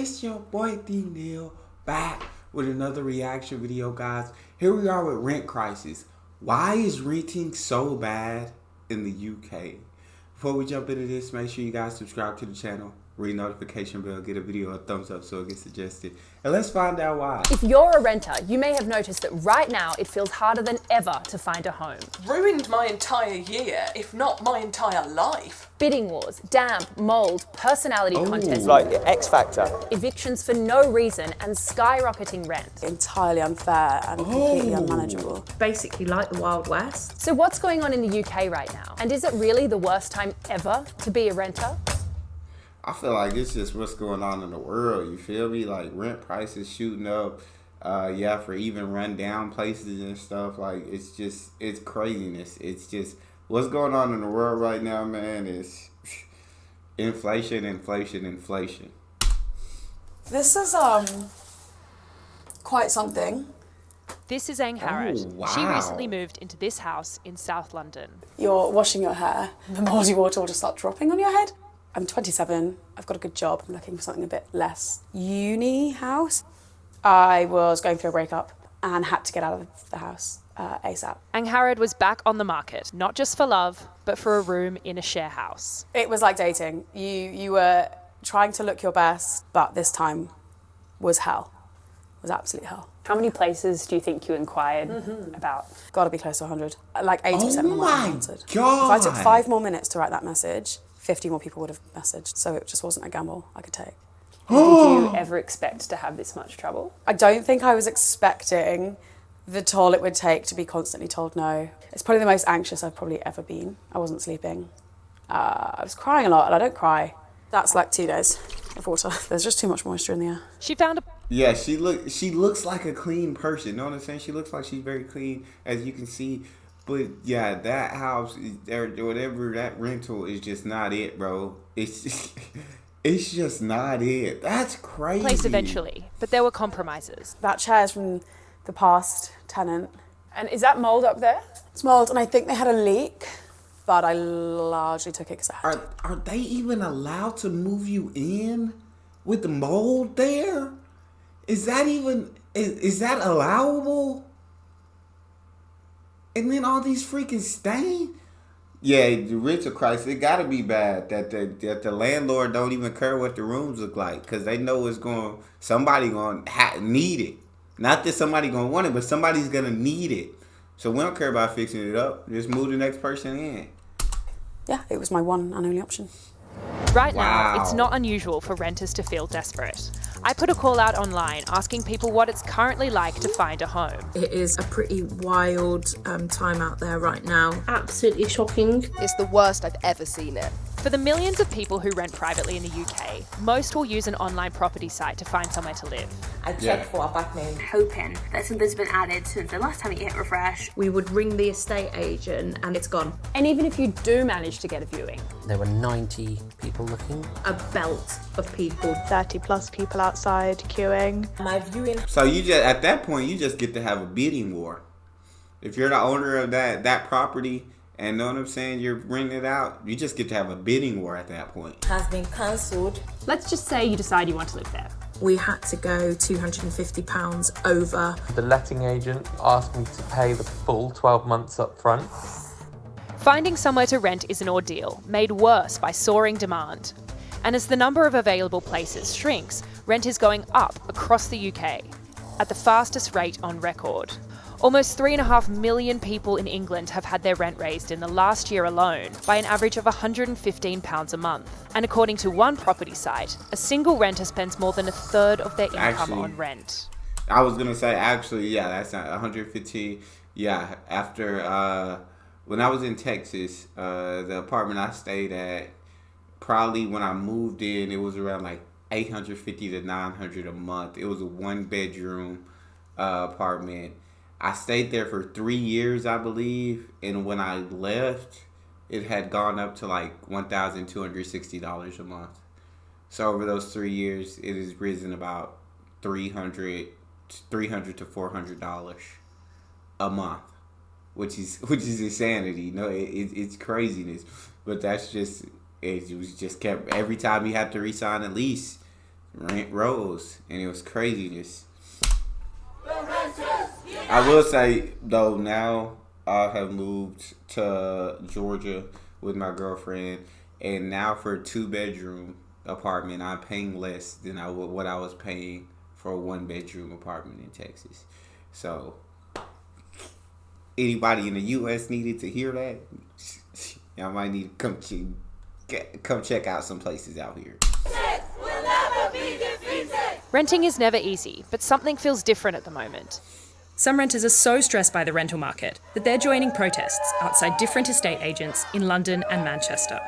It's your boy Neal back with another reaction video, guys. Here we are with rent crisis. Why is renting so bad in the UK? Before we jump into this, make sure you guys subscribe to the channel, ring notification bell, get a video a thumbs up so it gets suggested, and let's find out why. If you're a renter, you may have noticed that right now it feels harder than ever to find a home. Ruined my entire year, if not my entire life. Bidding wars, damp, mold, personality contests, like X Factor. evictions for no reason, and skyrocketing rent. Entirely unfair and completely unmanageable. Basically like the Wild West. So what's going on in the UK right now? And is it really the worst time ever to be a renter? I feel like it's just what's going on in the world, you feel me? Like rent prices shooting up, for even run down places and stuff. Like it's craziness. It's just what's going on in the world right now, man, is inflation. This is quite something. This is Ang Harrod. Oh, wow. She recently moved into this house in South London. You're washing your hair, the mouldy water will just start dropping on your head. I'm 27, I've got a good job, I'm looking for something a bit less uni house. I was going through a breakup and had to get out of the house ASAP. Ang Harrod was back on the market, not just for love, but for a room in a share house. It was like dating. You were trying to look your best, but this time was hell. It was absolute hell. How many places do you think you inquired about? Gotta be close to 100. Like 80% of them were unanswered. God. If I took 5 more minutes to write that message, 50 more people would have messaged, so it just wasn't a gamble I could take. Did you ever expect to have this much trouble? I don't think I was expecting the toll it would take to be constantly told no. It's probably the most anxious I've probably ever been. I wasn't sleeping. I was crying a lot, and I don't cry. That's like 2 days of water. There's just too much moisture in the air. She found a Yeah, she looks like a clean person. You know what I'm saying? She looks like she's very clean, as you can see. But yeah, that house or whatever, that rental is just not it, bro. It's just not it. That's crazy. place eventually, but there were compromises. That chair's from the past tenant. And is that mold up there? It's mould, and I think they had a leak, but I largely took it because I had to. Are they even allowed to move you in with the mold there? Is that even is that allowable? And then all these freaking stains. Yeah, the rental crisis, it gotta be bad that the landlord don't even care what the rooms look like, because they know somebody gonna need it. Not that somebody gonna want it, but somebody's gonna need it. So we don't care about fixing it up. Just move the next person in. Yeah, it was my one and only option. Right Wow. now, it's not unusual for renters to feel desperate. I put a call out online asking people what it's currently like to find a home. It is a pretty wild time out there right now. Absolutely shocking. It's the worst I've ever seen it. For the millions of people who rent privately in the UK, most will use an online property site to find somewhere to live. I checked for apartment, hoping that something's been added since the last time it hit refresh. We would ring the estate agent and it's gone. And even if you do manage to get a viewing, There were 90 people looking. A belt of people. 30 plus people outside queuing. My viewing. So you just at that point you just get to have a bidding war. If you're the owner of that property, and know what I'm saying, you're renting it out, you just get to have a bidding war at that point. Has been cancelled. let's just say you decide you want to live there. We had to go £250 over. The letting agent asked me to pay the full 12 months up front. Finding somewhere to rent is an ordeal, made worse by soaring demand. And as the number of available places shrinks, rent is going up across the UK at the fastest rate on record. Almost 3.5 million people in England have had their rent raised in the last year alone by an average of £115 a month. And according to one property site, a single renter spends more than a third of their income on rent. I was gonna say, actually, yeah, that's not 115. Yeah, after when I was in Texas, the apartment I stayed at, probably when I moved in, it was around like $850 to $900 a month. It was a 1-bedroom apartment. I stayed there for 3 years, I believe, and when I left, it had gone up to like $1,260 a month. So over those 3 years, it has risen about $300 to $400 a month, which is insanity. No, it's craziness, but that's just it was just kept every time you have to re-sign a lease. rent rose, and it was craziness. I will say though, now I have moved to Georgia with my girlfriend, and now for a 2-bedroom apartment, I'm paying less than what I was paying for a 1-bedroom apartment in Texas. So, anybody in the U.S. needed to hear that, y'all might need to come check out some places out here. Renting is never easy, but something feels different at the moment. Some renters are so stressed by the rental market that they're joining protests outside different estate agents in London and Manchester.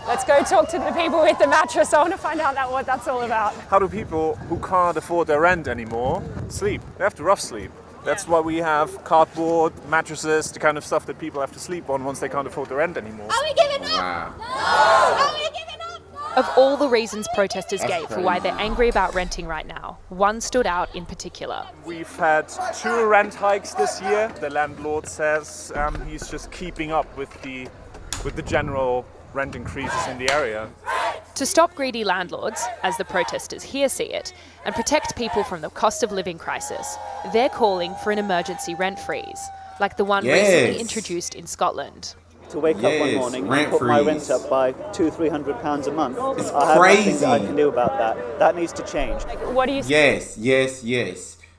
Let's go talk to the people with the mattress. I want to find out what that's all about. How do people who can't afford their rent anymore sleep? They have to rough sleep. That's why we have cardboard, mattresses, the kind of stuff that people have to sleep on once they can't afford the rent anymore. Are we giving up? Wow. No! Are we giving up? Of all the reasons protesters gave for why they're angry about renting right now, one stood out in particular. We've had 2 rent hikes this year. The landlord says he's just keeping up with the general rent increases in the area. To stop greedy landlords, as the protesters here see it, and protect people from the cost of living crisis, they're calling for an emergency rent freeze, like the one recently introduced in Scotland. To wake up one morning and put my rent up by £200-300 a month. It's I have crazy. nothing that I can do about that. That needs to change. What do you Yes.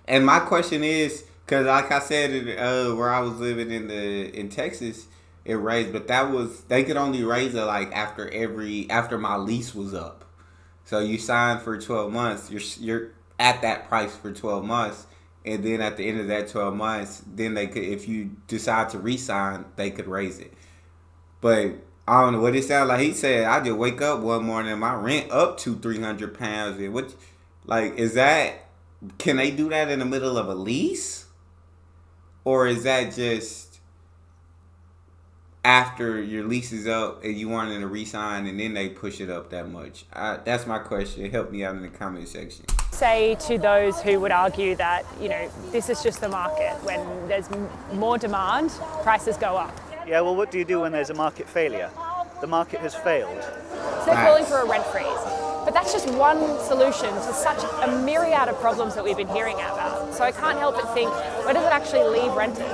And my question is, because like I said, where I was living in Texas, it raised, but they could only raise it like after my lease was up. So you signed for 12 months, you're at that price for 12 months, and then at the end of that 12 months, then they could, if you decide to re-sign, they could raise it. But I don't know what it sounded like. He said, I just wake up one morning and my rent up £200-300. And what, like, is that, can they do that in the middle of a lease? Or is that just after your lease is up and you wanted to re-sign and then they push it up that much? That's my question. Help me out in the comment section. say to those who would argue that, this is just the market? When there's more demand, prices go up. Yeah, well, what do you do when there's a market failure? The market has failed. So they're calling for a rent freeze. But that's just one solution to such a myriad of problems that we've been hearing about. So I can't help but think, where does it actually leave renters?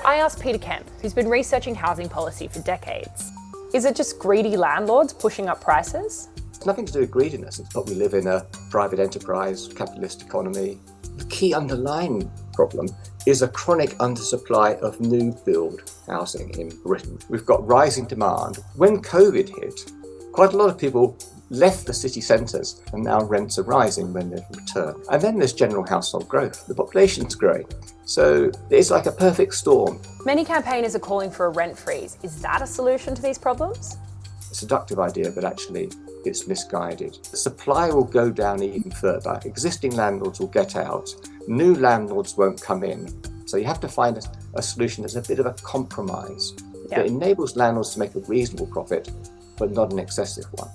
I asked Peter Kemp, who's been researching housing policy for decades. Is it just greedy landlords pushing up prices? It's nothing to do with greediness. It's what we live in a private enterprise, capitalist economy. The key underlying problem is a chronic undersupply of new build housing in Britain. We've got rising demand. When COVID hit, quite a lot of people left the city centres and now rents are rising when they've returned. And then there's general household growth. The population's growing. So it's like a perfect storm. Many campaigners are calling for a rent freeze. Is that a solution to these problems? A seductive idea, but actually it's misguided. The supply will go down even further. Existing landlords will get out. New landlords won't come in. So you have to find a solution that's a bit of a compromise that enables landlords to make a reasonable profit, but not an excessive one.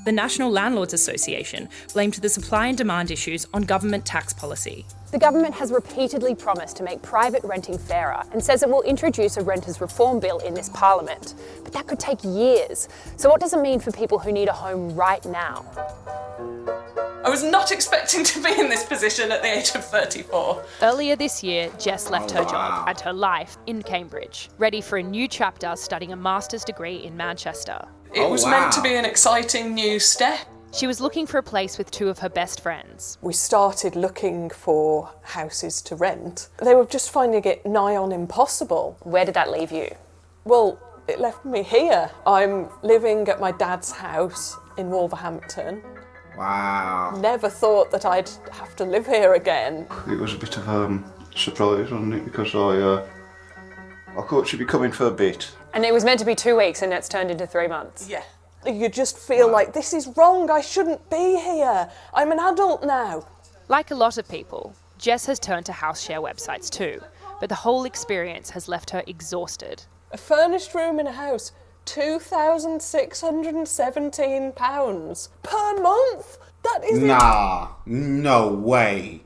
The National Landlords Association blamed the supply and demand issues on government tax policy. The government has repeatedly promised to make private renting fairer and says it will introduce a renters reform bill in this parliament. But that could take years. So what does it mean for people who need a home right now? I was not expecting to be in this position at the age of 34. Earlier this year, Jess left her job and her life in Cambridge, ready for a new chapter studying a master's degree in Manchester. It was meant to be an exciting new step. She was looking for a place with two of her best friends. We started looking for houses to rent. They were just finding it nigh on impossible. Where did that leave you? Well, it left me here. I'm living at my dad's house in Wolverhampton. Wow. Never thought that I'd have to live here again. It was a bit of a surprise, wasn't it? Because I thought she'd be coming for a bit. And it was meant to be 2 weeks and it's turned into 3 months. Yeah. You just feel like this is wrong, I shouldn't be here. I'm an adult now. Like a lot of people, Jess has turned to house share websites too, but the whole experience has left her exhausted. A furnished room in a house, £2,617 per month. That is Nah, no way.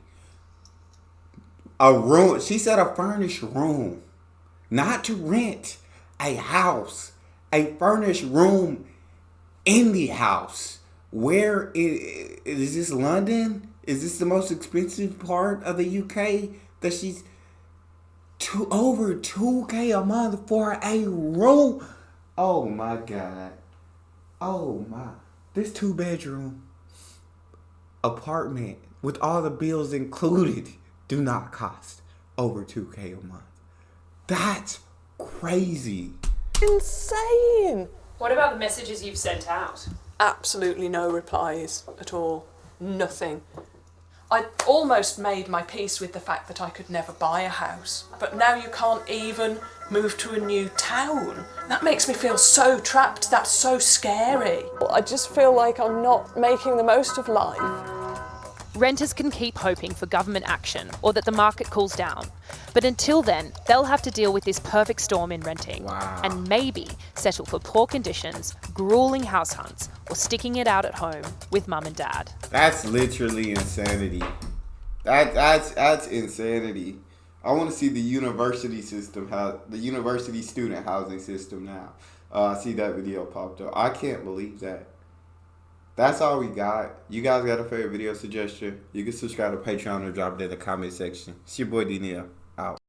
A room, she said a furnished room. Not to rent, a house. A furnished room in the house. Where is this London? Is this the most expensive part of the UK that she's over 2K a month for a room? Oh my God. Oh my. This 2-bedroom apartment with all the bills included do not cost over 2K a month. That's crazy. Insane. What about the messages you've sent out? Absolutely no replies at all. Nothing. I almost made my peace with the fact that I could never buy a house. But now you can't even move to a new town. That makes me feel so trapped. That's so scary. I just feel like I'm not making the most of life. Renters can keep hoping for government action or that the market cools down. But until then, they'll have to deal with this perfect storm in renting. Wow. And maybe settle for poor conditions, grueling house hunts, or sticking it out at home with mum and dad. That's literally insanity. That's insanity. I want to see the university system, the university student housing system now. I see that video popped up. I can't believe that. That's all we got. You guys got a favorite video suggestion? You can subscribe to Patreon or drop it in the comment section. It's your boy Neal. Out.